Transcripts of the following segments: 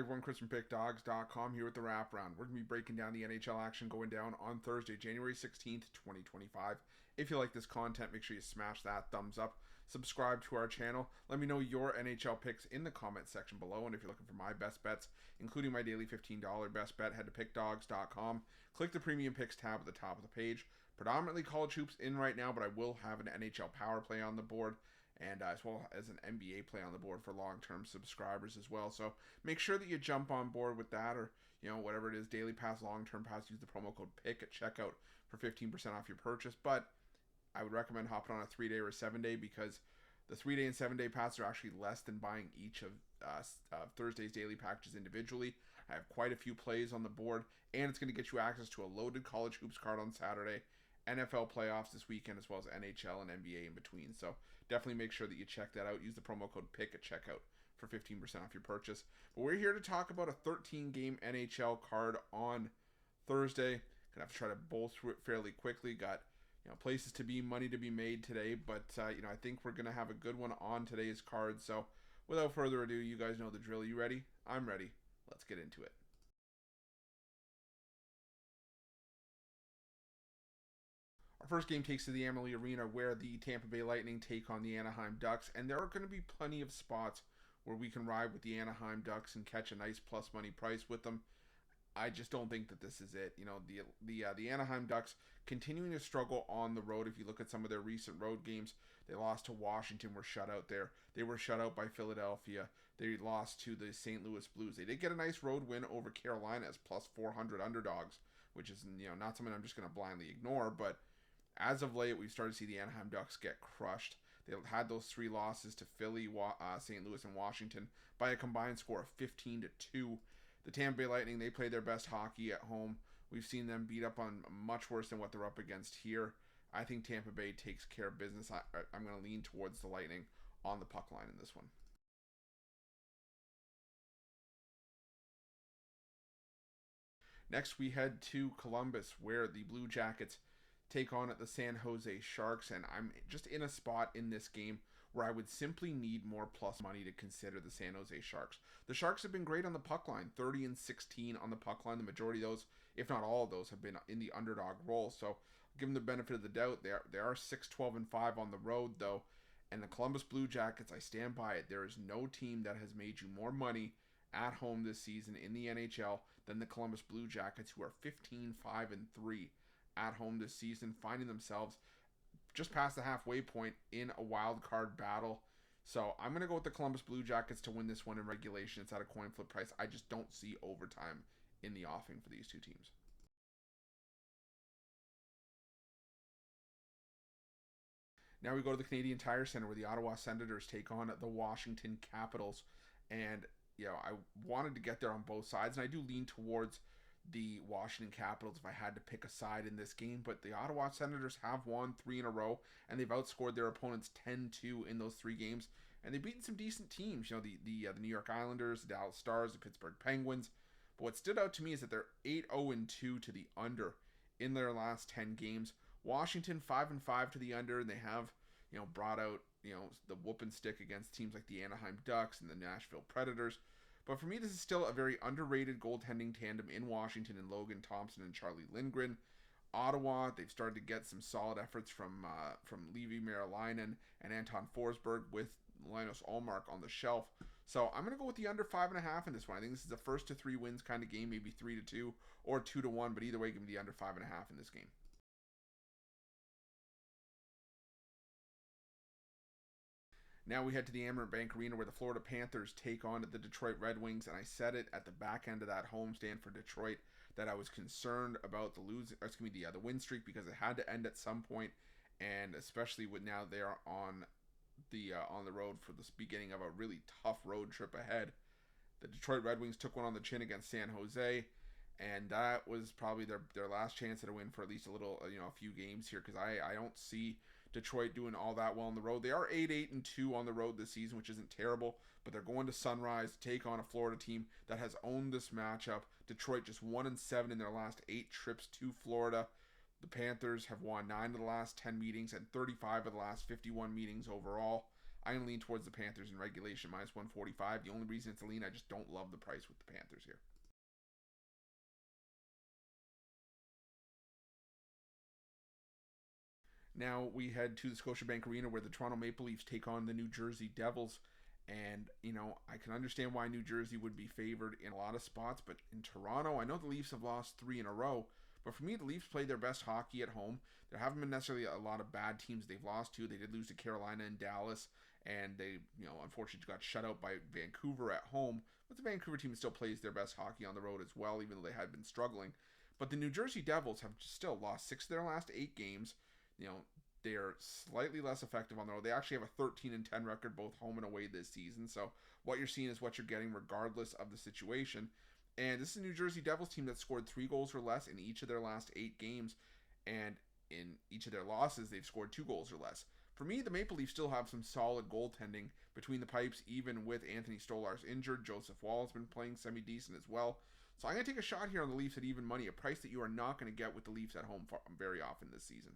everyone, Chris from Pickdawgz.com here with the Wraparound. We're going to be breaking down the NHL action going down on Thursday, January 16th, 2025. If you like this content, make sure you smash that thumbs up. Subscribe to our channel. Let me know your NHL picks in the comment section below. And if you're looking for my best bets, including my daily $15 best bet, head to Pickdawgz.com. Click the Premium Picks tab at the top of the page. Predominantly college hoops in right now, but I will have an NHL power play on the board, and as well as an NBA play on the board for long-term subscribers as well. So make sure that you jump on board with that, or whatever it is, daily pass, long-term pass. Use the promo code PICK at checkout for 15% off your purchase. But I would recommend hopping on a 3-day or 7-day, because the 3-day and 7-day passes are actually less than buying each of Thursday's daily packages individually. I have quite a few plays on the board, and it's going to get you access to a loaded college hoops card on Saturday, NFL playoffs this weekend, as well as NHL and NBA in between. So definitely make sure that you check that out. Use the promo code PICK at checkout for 15% off your purchase. But we're here to talk about a 13-game NHL card on Thursday. Gonna have to try to bowl through it fairly quickly. Got places to be, money to be made today, but I think we're gonna have a good one on today's card. So without further ado, you guys know the drill. You ready? I'm ready. Let's get into it. Our first game takes to the Amalie Arena, where the Tampa Bay Lightning take on the Anaheim Ducks, and there are going to be plenty of spots where we can ride with the Anaheim Ducks and catch a nice plus money price with them. I just don't think that this is it. The Anaheim Ducks continuing to struggle on the road. If you look at some of their recent road games, they lost to Washington, were shut out there. They were shut out by Philadelphia. They lost to the St. Louis Blues. They did get a nice road win over Carolina as plus 400 underdogs, which is not something I'm just going to blindly ignore. But as of late, we've started to see the Anaheim Ducks get crushed. They had those 3 losses to Philly, St. Louis, and Washington by a combined score of 15-2. The Tampa Bay Lightning, they play their best hockey at home. We've seen them beat up on much worse than what they're up against here. I think Tampa Bay takes care of business. I'm going to lean towards the Lightning on the puck line in this one. Next, we head to Columbus, where the Blue Jackets take on at the San Jose Sharks, and I'm just in a spot in this game where I would simply need more plus money to consider the San Jose Sharks. The Sharks have been great on the puck line, 30-16 on the puck line. The majority of those, if not all of those, have been in the underdog role. So give them the benefit of the doubt. They are 6-12-5 on the road, though. And the Columbus Blue Jackets, I stand by it. There is no team that has made you more money at home this season in the NHL than the Columbus Blue Jackets, who are 15-5-3 at home this season, finding themselves just past the halfway point in a wild card battle. So I'm going to go with the Columbus Blue Jackets to win this one in regulation. It's at a coin flip price. I just don't see overtime in the offing for these two teams. Now we go to the Canadian Tire Center, where the Ottawa Senators take on the Washington Capitals. And I wanted to get there on both sides, and I do lean towards the Washington Capitals if I had to pick a side in this game, but the Ottawa Senators have won 3 in a row, and they've outscored their opponents 10-2 in those 3 games, and they've beaten some decent teams, the New York Islanders, the Dallas Stars, the Pittsburgh Penguins. But what stood out to me is that they're 8-0-2 to the under in their last 10 games. Washington 5-5 to the under, and they have brought out the whooping stick against teams like the Anaheim Ducks and the Nashville Predators. But for me, this is still a very underrated goaltending tandem in Washington and Logan Thompson and Charlie Lindgren. Ottawa, they've started to get some solid efforts from Levi Merilainen and Anton Forsberg with Linus Ullmark on the shelf. So I'm going to go with the under 5.5 in this one. I think this is a 1-3 wins kind of game, maybe 3-2 or 2-1, but either way, give me the under 5.5 in this game. Now we head to the Amerant Bank Arena, where the Florida Panthers take on the Detroit Red Wings, and I said it at the back end of that homestand for Detroit that I was concerned about the win streak, because it had to end at some point, and especially with now they are on the road for the beginning of a really tough road trip ahead. The Detroit Red Wings took one on the chin against San Jose, and that was probably their last chance at a win for at least a few games here, because I don't see Detroit doing all that well on the road. They are 8-2 on the road this season, which isn't terrible, but they're going to Sunrise to take on a Florida team that has owned this matchup. Detroit just 1-7 in their last 8 trips to Florida. The Panthers have won 9 of the last 10 meetings and 35 of the last 51 meetings overall. I'm going to lean towards the Panthers in regulation, minus 145. The only reason it's a lean, I just don't love the price with the Panthers here. Now we head to the Scotiabank Arena where the Toronto Maple Leafs take on the New Jersey Devils. And, I can understand why New Jersey would be favored in a lot of spots, but in Toronto, I know the Leafs have lost 3 in a row, but for me, the Leafs played their best hockey at home. There haven't been necessarily a lot of bad teams they've lost to. They did lose to Carolina and Dallas, and they, unfortunately got shut out by Vancouver at home, but the Vancouver team still plays their best hockey on the road as well, even though they had been struggling. But the New Jersey Devils have still lost 6 of their last 8 games. They're slightly less effective on the road. They actually have a 13-10 record both home and away this season. So what you're seeing is what you're getting regardless of the situation. And this is a New Jersey Devils team that scored 3 goals or less in each of their last 8 games. And in each of their losses, they've scored 2 goals or less. For me, the Maple Leafs still have some solid goaltending between the pipes, even with Anthony Stolarz injured. Joseph Woll has been playing semi-decent as well. So I'm going to take a shot here on the Leafs at even money, a price that you are not going to get with the Leafs at home very often this season.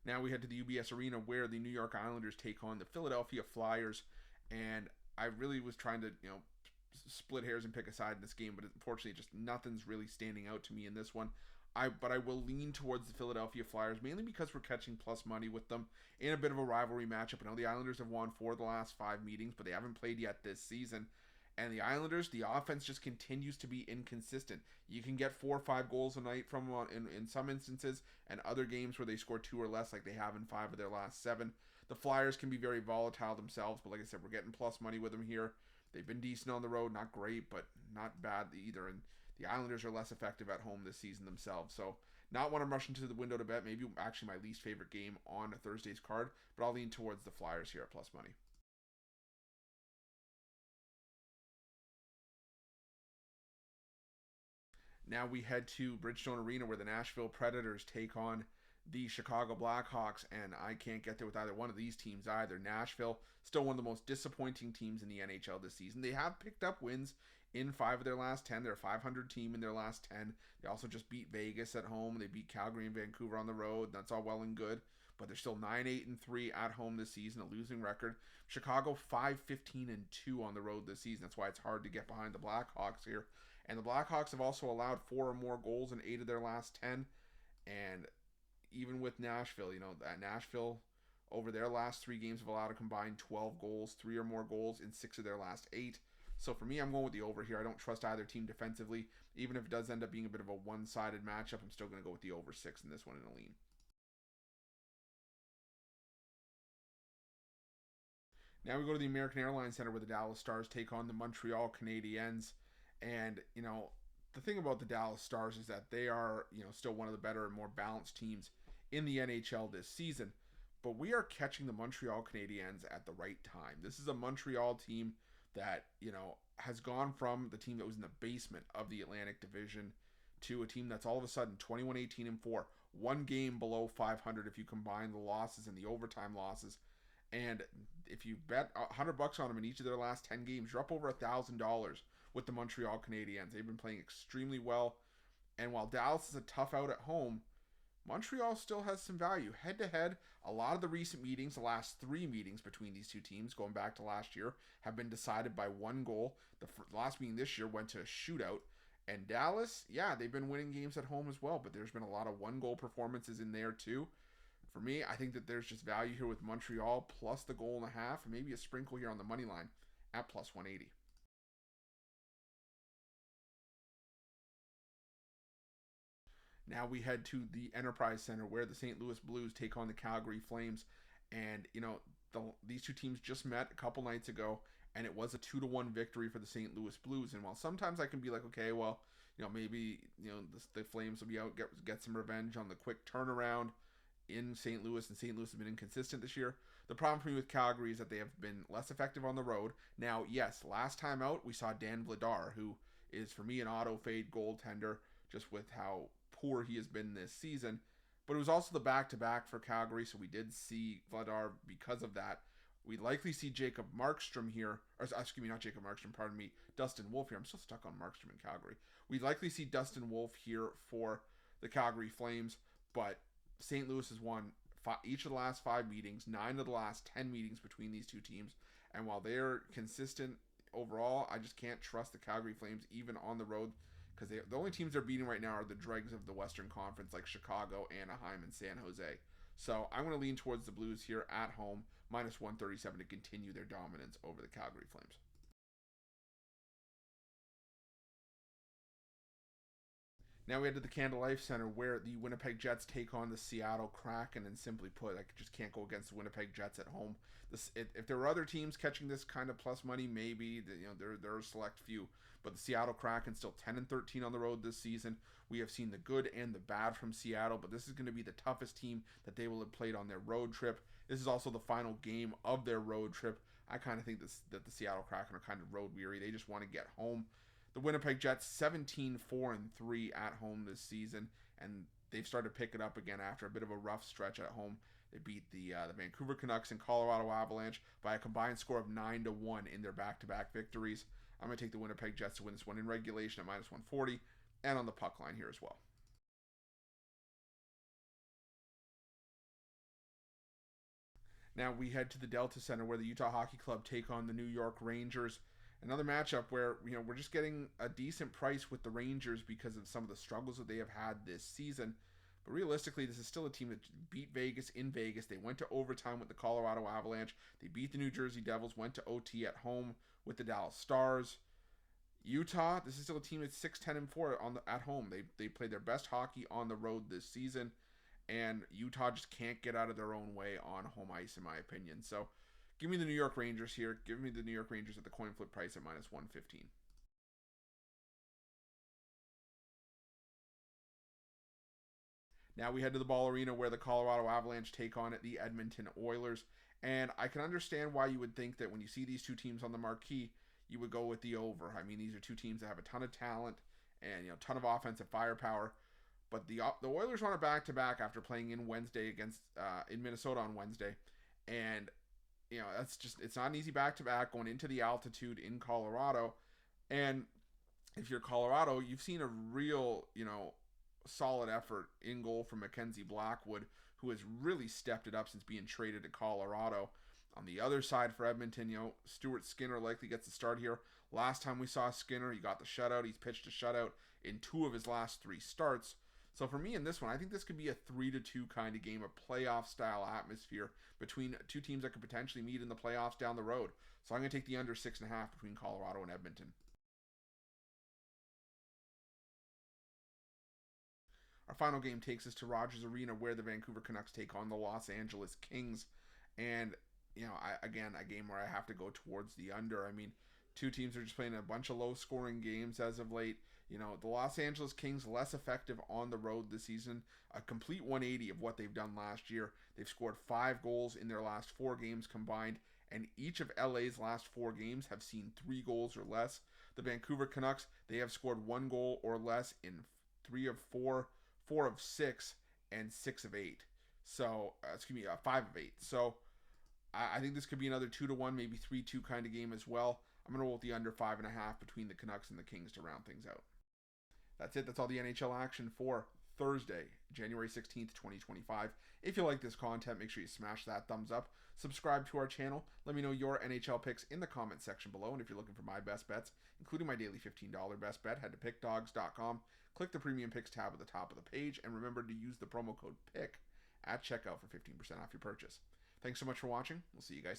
Now we head to the UBS Arena where the New York Islanders take on the Philadelphia Flyers. And I really was trying to, split hairs and pick a side in this game, but unfortunately just nothing's really standing out to me in this one. But I will lean towards the Philadelphia Flyers, mainly because we're catching plus money with them in a bit of a rivalry matchup. I know the Islanders have won 4 of the last 5 meetings, but they haven't played yet this season. And the Islanders, the offense just continues to be inconsistent. You can get 4 or 5 goals a night from in some instances, and other games where they score 2 or less, like they have in 5 of their last 7. The Flyers can be very volatile themselves, but like I said, we're getting plus money with them here. They've been decent on the road, not great, but not bad either. And the Islanders are less effective at home this season themselves. So not want to rush into the window to bet. Maybe actually my least favorite game on a Thursday's card, but I'll lean towards the Flyers here at plus money. Now we head to Bridgestone Arena where the Nashville Predators take on the Chicago Blackhawks, and I can't get there with either one of these teams either. Nashville, still one of the most disappointing teams in the NHL this season. They have picked up wins in 5 of their last 10. They're a 500 team in their last 10. They also just beat Vegas at home. They beat Calgary and Vancouver on the road. That's all well and good, but they're still 9-8-3 at home this season, a losing record. Chicago 5-15-2 on the road this season. That's why it's hard to get behind the Blackhawks here. And the Blackhawks have also allowed 4 or more goals in 8 of their last 10. And even with Nashville, that Nashville over their last 3 games have allowed a combined 12 goals, 3 or more goals in 6 of their last 8. So for me, I'm going with the over here. I don't trust either team defensively. Even if it does end up being a bit of a one-sided matchup, I'm still going to go with the over 6 in this one in a lean. Now we go to the American Airlines Center where the Dallas Stars take on the Montreal Canadiens. And, the thing about the Dallas Stars is that they are, still one of the better and more balanced teams in the NHL this season. But we are catching the Montreal Canadiens at the right time. This is a Montreal team that, has gone from the team that was in the basement of the Atlantic Division to a team that's all of a sudden 21-18-4, 1 game below 500 if you combine the losses and the overtime losses. And if you bet $100 on them in each of their last 10 games, you're up over $1,000 with the Montreal Canadiens. They've been playing extremely well. And while Dallas is a tough out at home, Montreal still has some value. Head-to-head, a lot of the recent meetings, the last 3 meetings between these 2 teams, going back to last year, have been decided by 1 goal. The last meeting this year went to a shootout. And Dallas, they've been winning games at home as well, but there's been a lot of 1-goal performances in there too. For me, I think that there's just value here with Montreal plus the 1.5 goals, and maybe a sprinkle here on the money line at plus 180. Now we head to the Enterprise Center where the St. Louis Blues take on the Calgary Flames. And, these 2 teams just met a couple nights ago, and it was a 2-1 victory for the St. Louis Blues. And while sometimes I can be like, okay, well, maybe, the Flames will be out, get some revenge on the quick turnaround in St. Louis, and St. Louis has been inconsistent this year. The problem for me with Calgary is that they have been less effective on the road. Now, yes, last time out, we saw Dan Vladar, who is, for me, an auto-fade goaltender, just with how poor he has been this season. But it was also the back-to-back for Calgary, so we did see Vladar because of that. We'd likely see Jacob Markstrom here, or excuse me, not Jacob Markstrom, pardon me, Dustin Wolf here. I'm still stuck on Markstrom in Calgary. We'd likely see Dustin Wolf here for the Calgary Flames, but St. Louis has won each of the last 5 meetings, 9 of the last 10 meetings between these two teams. And while they're consistent overall, I just can't trust the Calgary Flames even on the road, because the only teams they're beating right now are the dregs of the Western Conference, like Chicago, Anaheim, and San Jose. So I'm going to lean towards the Blues here at home, minus 137 to continue their dominance over the Calgary Flames. Now we head to the Canada Life Center, where the Winnipeg Jets take on the Seattle Kraken, and simply put, I just can't go against the Winnipeg Jets at home. If there were other teams catching this kind of plus money, maybe there are a select few, but the Seattle Kraken still 10-13 on the road this season. We have seen the good and the bad from Seattle, but this is going to be the toughest team that they will have played on their road trip. This is also the final game of their road trip. I kind of think that the Seattle Kraken are kind of road weary. They just want to get home. The Winnipeg Jets 17-4-3 at home this season, and they've started to pick it up again after a bit of a rough stretch at home. They beat the Vancouver Canucks and Colorado Avalanche by a combined score of 9-1 in their back-to-back victories. I'm going to take the Winnipeg Jets to win this one in regulation at minus 140 and on the puck line here as well. Now we head to the Delta Center, where the Utah Hockey Club take on the New York Rangers. Another matchup where we're just getting a decent price with the Rangers because of some of the struggles that they have had this season. But realistically, this is still a team that beat Vegas in Vegas. They went to overtime with the Colorado Avalanche. They beat the New Jersey Devils, went to OT at home with the Dallas Stars. Utah, this is still a team that's 6-10-4 at home. They played their best hockey on the road this season, and Utah just can't get out of their own way on home ice, in my opinion. So give me the New York Rangers here. Give me the New York Rangers at the coin flip price at minus 115. Now we head to the Ball Arena, where the Colorado Avalanche take on the Edmonton Oilers. And I can understand why you would think that when you see these two teams on the marquee, you would go with the over. I mean, these are two teams that have a ton of talent and a ton of offensive firepower. But the Oilers want a back-to-back after playing in Wednesday against in Minnesota on Wednesday. And it's not an easy back-to-back going into the altitude in Colorado. And if you're Colorado, you've seen a real, solid effort in goal from Mackenzie Blackwood, who has really stepped it up since being traded to Colorado. On the other side for Edmonton, Stuart Skinner likely gets the start here. Last time we saw Skinner, he got the shutout. He's pitched a shutout in 2 of his last 3 starts. So for me in this one, I think this could be a 3-2 kind of game, a playoff-style atmosphere between two teams that could potentially meet in the playoffs down the road. So I'm going to take the under 6.5 between Colorado and Edmonton. Our final game takes us to Rogers Arena, where the Vancouver Canucks take on the Los Angeles Kings. And, a game where I have to go towards the under. I mean, two teams are just playing a bunch of low-scoring games as of late. The Los Angeles Kings less effective on the road this season, a complete 180 of what they've done last year. They've scored 5 goals in their last 4 games combined, and each of LA's last 4 games have seen 3 goals or less. The Vancouver Canucks, they have scored 1 goal or less in 3 of 4, 4 of 6, and 6 of 8. So, 5 of 8. So, I think this could be another 2-1, maybe 3-2 kind of game as well. I'm going to roll with the under 5.5 between the Canucks and the Kings to round things out. That's it. That's all the NHL action for Thursday, January 16th, 2025. If you like this content, make sure you smash that thumbs up. Subscribe to our channel. Let me know your NHL picks in the comment section below. And if you're looking for my best bets, including my daily $15 best bet, head to pickdawgz.com. Click the Premium Picks tab at the top of the page. And remember to use the promo code PICK at checkout for 15% off your purchase. Thanks so much for watching. We'll see you guys.